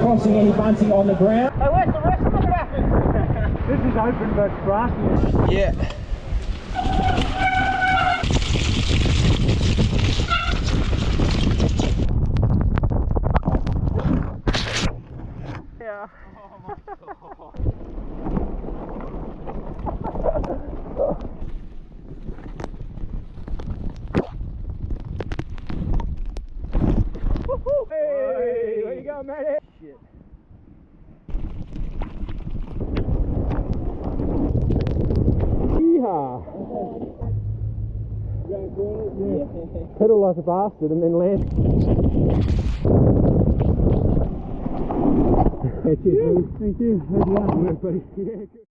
crossing any bunting on the ground. Hey, where's the rest of the traffic? This is open but grassy. Yeah. Yeah. Hey, where you going, Matty? Shit. Yeehaw! Yeah. Pedal like a bastard and then land. Thank you. How's you going? Yeah, buddy. Yeah, good.